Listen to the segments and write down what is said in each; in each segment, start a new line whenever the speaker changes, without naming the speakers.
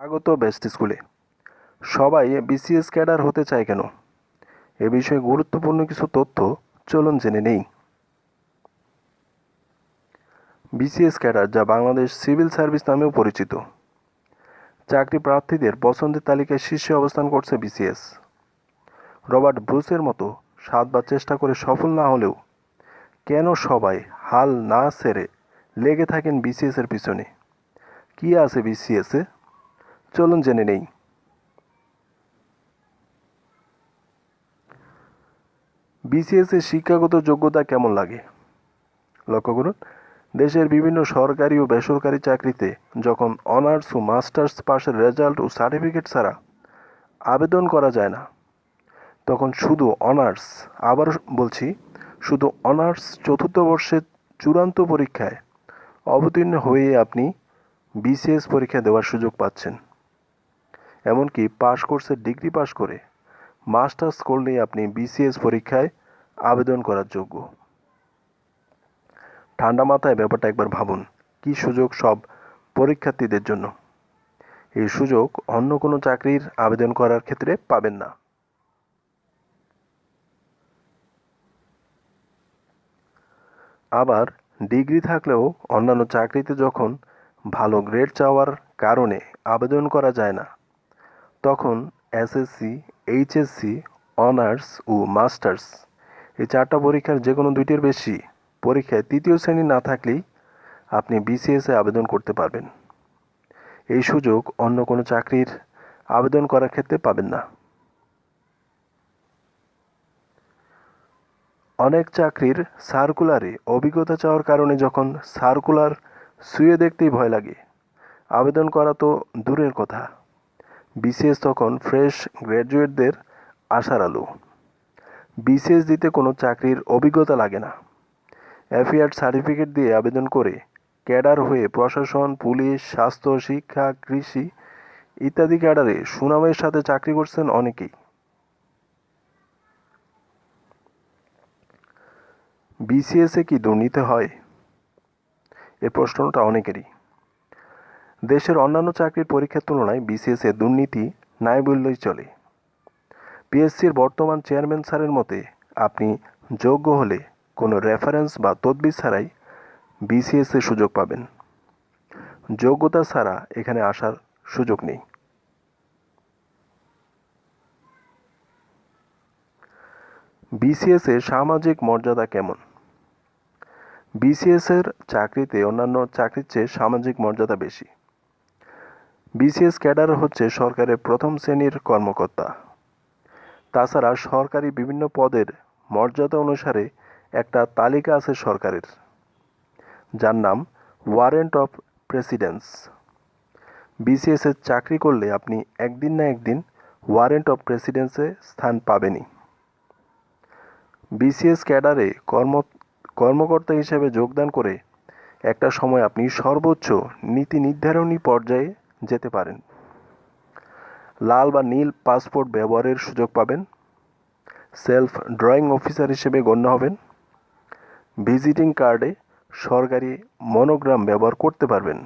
স্বাগত বেস্ট স্কুলে। সবাই বিসিএস ক্যাডার হতে চায় কেন? এ বিষয়ে গুরুত্বপূর্ণ কিছু তথ্য চলুন জেনে নেই। বিসিএস ক্যাডার, যা বাংলাদেশ সিভিল সার্ভিস নামেও পরিচিত, চাকরি প্রার্থীদের পছন্দের তালিকায় শীর্ষে অবস্থান করছে বিসিএস। রবার্ট ব্রুসের মতো 7বার চেষ্টা করে সফল না হলেও কেন সবাই হাল না ছেড়ে লেগে থাকেন বিসিএসের পিছনে? কী আছে বিসিএসে? চলুন জেনে নেই। বিসিএসের শিক্ষাগত যোগ্যতা কেমন লাগে? লক্ষ্য করুন, দেশের বিভিন্ন সরকারি ও বেসরকারি চাকরিতে যখন অনার্স ও মাস্টার্স পাশের রেজাল্ট ও সার্টিফিকেট ছাড়া আবেদন করা যায় না, তখন শুধু অনার্স, আবার বলছি, শুধু অনার্স চতুর্থ বর্ষের চূড়ান্ত পরীক্ষায় অবতীর্ণ হয়ে আপনি বিসিএস পরীক্ষা দেওয়ার সুযোগ পাচ্ছেন। এমনকি পাশ কোর্সের ডিগ্রি পাশ করে মাস্টার্স করলেই আপনি বিসিএস পরীক্ষায় আবেদন করার যোগ্য। ঠান্ডা মাথায় ব্যাপারটা একবার ভাবুন, কী সুযোগ সব পরীক্ষার্থীদের জন্য। এই সুযোগ অন্য কোনো চাকরির আবেদন করার ক্ষেত্রে পাবেন না। আবার ডিগ্রি থাকলেও অন্যান্য চাকরিতে যখন ভালো গ্রেড চাওয়ার কারণে আবেদন করা যায় না, তখন এসএসসি, এইচএসসি, অনার্স ও মাস্টার্স এই 4টা পরীক্ষার যে কোনো 2টির বেশি পরীক্ষায় 3য় শ্রেণী না থাকলেই আপনি বিসিএসে আবেদন করতে পারবেন। এই সুযোগ অন্য কোনো চাকরির আবেদন করার ক্ষেত্রে পাবেন না। অনেক চাকরির সার্কুলারে অভিজ্ঞতা চাওয়ার কারণে যখন সার্কুলার ছুঁয়ে দেখতেই ভয় লাগে, আবেদন করা তো দূরের কথা, বিসিএস তখন ফ্রেশ গ্র্যাজুয়েটদের আশার আলো। বিসিএস দিতে কোনো চাকরির অভিজ্ঞতা লাগে না। এফিয়ার্ড সার্টিফিকেট দিয়ে আবেদন করে ক্যাডার হয়ে প্রশাসন, পুলিশ, স্বাস্থ্য, শিক্ষা, কৃষি ইত্যাদি ক্যাডারে সুনামের সাথে চাকরি করছেন অনেকেই। বিসিএসে কি দুর্নীতি হয়? এ প্রশ্নটা অনেকেরই। দেশের অন্যান্য চাকরির পরীক্ষার তুলনায় বিসিএসে দুর্নীতি নাই বললেই চলে। পিএসসির বর্তমান চেয়ারম্যান স্যারের মতে, আপনি যোগ্য হলে কোনো রেফারেন্স বা তদবির ছাড়াই বিসিএসে সুযোগ পাবেন। যোগ্যতা ছাড়া এখানে আসার সুযোগ নেই। বিসিএসের সামাজিক মর্যাদা কেমন? বিসিএসের চাকরিতে অন্যান্য চাকরির চেয়ে সামাজিক মর্যাদা বেশি। বিসিএস ক্যাডার হচ্ছে সরকারের প্রথম শ্রেণীর কর্মকর্তা। তাছাড়া সরকারি বিভিন্ন পদের মর্যাদা অনুসারে একটা তালিকা আছে সরকারের, যার নাম ওয়ারেন্ট অফ প্রেসিডেন্স। বিসিএসের চাকরি করলে আপনি একদিন না একদিন ওয়ারেন্ট অফ প্রেসিডেন্সে স্থান পাবেনই। বিসিএস ক্যাডারে কর্মকর্তা হিসেবে যোগদান করে একটা সময় আপনি সর্বোচ্চ নীতি নির্ধারণী পর্যায়ে যেতে পারেন। লাল বা নীল পাসপোর্ট ব্যবহারের সুযোগ পাবেন। সেলফ ড্রয়িং অফিসার হিসেবে গণ্য হবেন। ভিজিটিং কার্ডে সরকারি মনোগ্রাম ব্যবহার করতে পারবেন।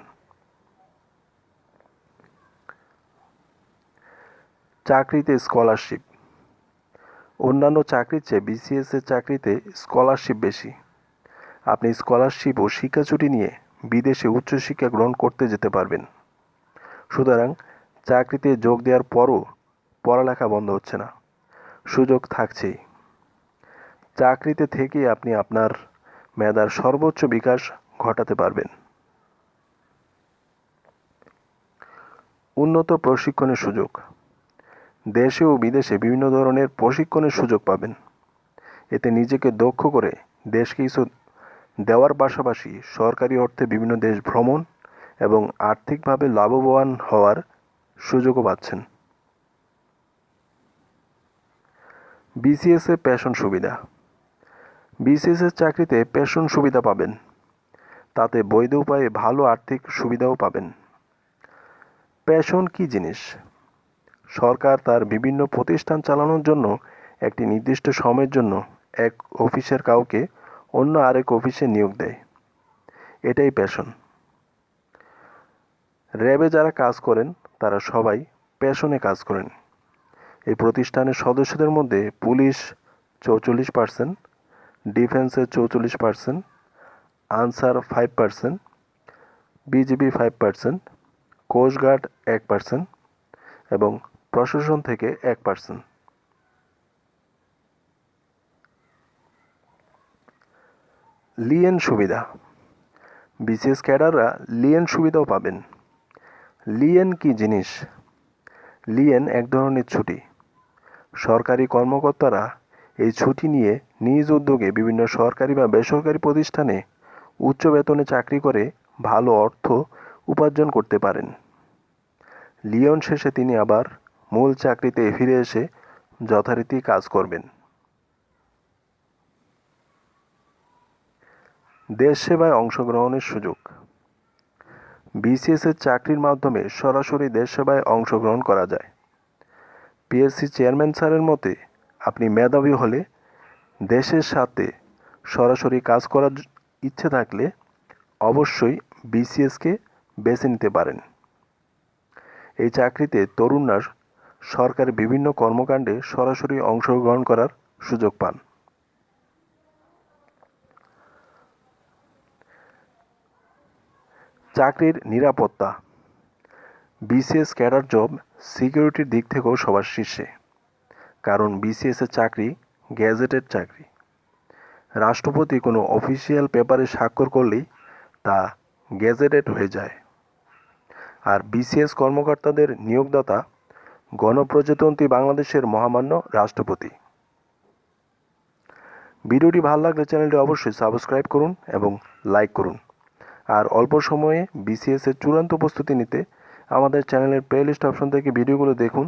চাকরিতে স্কলারশিপ। অন্যান্য চাকরির চেয়ে বিসিএসের চাকরিতে স্কলারশিপ বেশি। আপনি স্কলারশিপ ও শিক্ষাছুটি নিয়ে বিদেশে উচ্চশিক্ষা গ্রহণ করতে যেতে পারবেন। সুতরাং চাকরিতে যোগ দেওয়ার পরও পড়ালেখা বন্ধ হচ্ছে না, সুযোগ থাকছেই। চাকরিতে থেকে আপনি আপনার মেধার সর্বোচ্চ বিকাশ ঘটাতে পারবেন। উন্নত প্রশিক্ষণের সুযোগ। দেশে ও বিদেশে বিভিন্ন ধরনের প্রশিক্ষণের সুযোগ পাবেন। এতে নিজেকে দক্ষ করে দেশকে কিছু দেওয়ার পাশাপাশি সরকারি অর্থে বিভিন্ন দেশ ভ্রমণ এবং আর্থিকভাবে লাভবান হওয়ার সুযোগও পাচ্ছেন। বিসিএসে পেনশন সুবিধা। বিসিএসের চাকরিতে পেনশন সুবিধা পাবেন। তাতে বৈধ উপায়ে ভালো আর্থিক সুবিধাও পাবেন। পেনশন কী জিনিস? সরকার তার বিভিন্ন প্রতিষ্ঠান চালানোর জন্য একটি নির্দিষ্ট সময়ের জন্য এক অফিসের কাউকে অন্য আরেক অফিসে নিয়োগ দেয়। এটাই পেনশন। র্যাবে যারা কাজ করেন তারা সবাই প্যাশনে কাজ করেন। এই প্রতিষ্ঠানের সদস্যদের মধ্যে পুলিশ 44%, ডিফেন্সের 44%, আনসার 5%, বিজিবি 5%, কোস্টগার্ড 1% এবং প্রশাসন থেকে 1%। লিয়েন সুবিধা। বিসিএস ক্যাডাররা লিয়েন সুবিধাও পাবেন। লিয়েন কি জিনিস? লিয়েন এক ধরনের ছুটি। সরকারি কর্মকর্তারা এই ছুটি নিয়ে নিজ উদ্যোগে বিভিন্ন সরকারি বা বেসরকারি প্রতিষ্ঠানে উচ্চ বেতনে চাকরি করে ভালো অর্থ উপার্জন করতে পারেন। লিয়ন শেষে তিনি আবার মূল চাকরিতে ফিরে এসে যথারীতি কাজ করবেন। দেশ সেবায় অংশগ্রহণের সুযোগ। বিসিএস এর চাকরির মাধ্যমে সরাসরি দেশ সেবায় অংশগ্রহণ করা যায়। পিএসসি চেয়ারম্যান স্যারের মতে আপনি মেধাবী হলে দেশের সাথে সরাসরি কাজ করার ইচ্ছে থাকলে অবশ্যই বিসিএসকে বেছে নিতে পারেন। এই চাকরিতে তরুণরা সরকারের বিভিন্ন কর্মকাণ্ডে সরাসরি অংশগ্রহণ করার সুযোগ পান। চাকরির নিরাপত্তা। বিসিএস ক্যাডার জব সিকিউরিটির দিক থেকেও সবার শীর্ষে, কারণ বিসিএসের চাকরি গ্যাজেটেড চাকরি। রাষ্ট্রপতি কোনো অফিসিয়াল পেপারে স্বাক্ষর করলেই তা গ্যাজেটেড হয়ে যায়। আর বিসিএস কর্মকর্তাদের নিয়োগদাতা গণপ্রজাতন্ত্রী বাংলাদেশের মহামান্য রাষ্ট্রপতি। ভিডিওটি ভালো লাগলে চ্যানেলটি অবশ্যই সাবস্ক্রাইব করুন এবং লাইক করুন। আর অল্প সময়ে বিসিএস এর চূড়ান্ত প্রস্তুতি নিতে আমাদের চ্যানেলের প্লেলিস্ট অপশন থেকে ভিডিওগুলো দেখুন,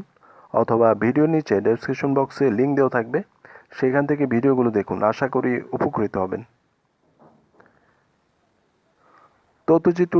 অথবা ভিডিওর নিচে ডেসক্রিপশন বক্সে লিঙ্ক দেওয়া থাকবে, সেখান থেকে ভিডিওগুলো দেখুন। আশা করি উপকৃত হবেন। তথ্যচিত্র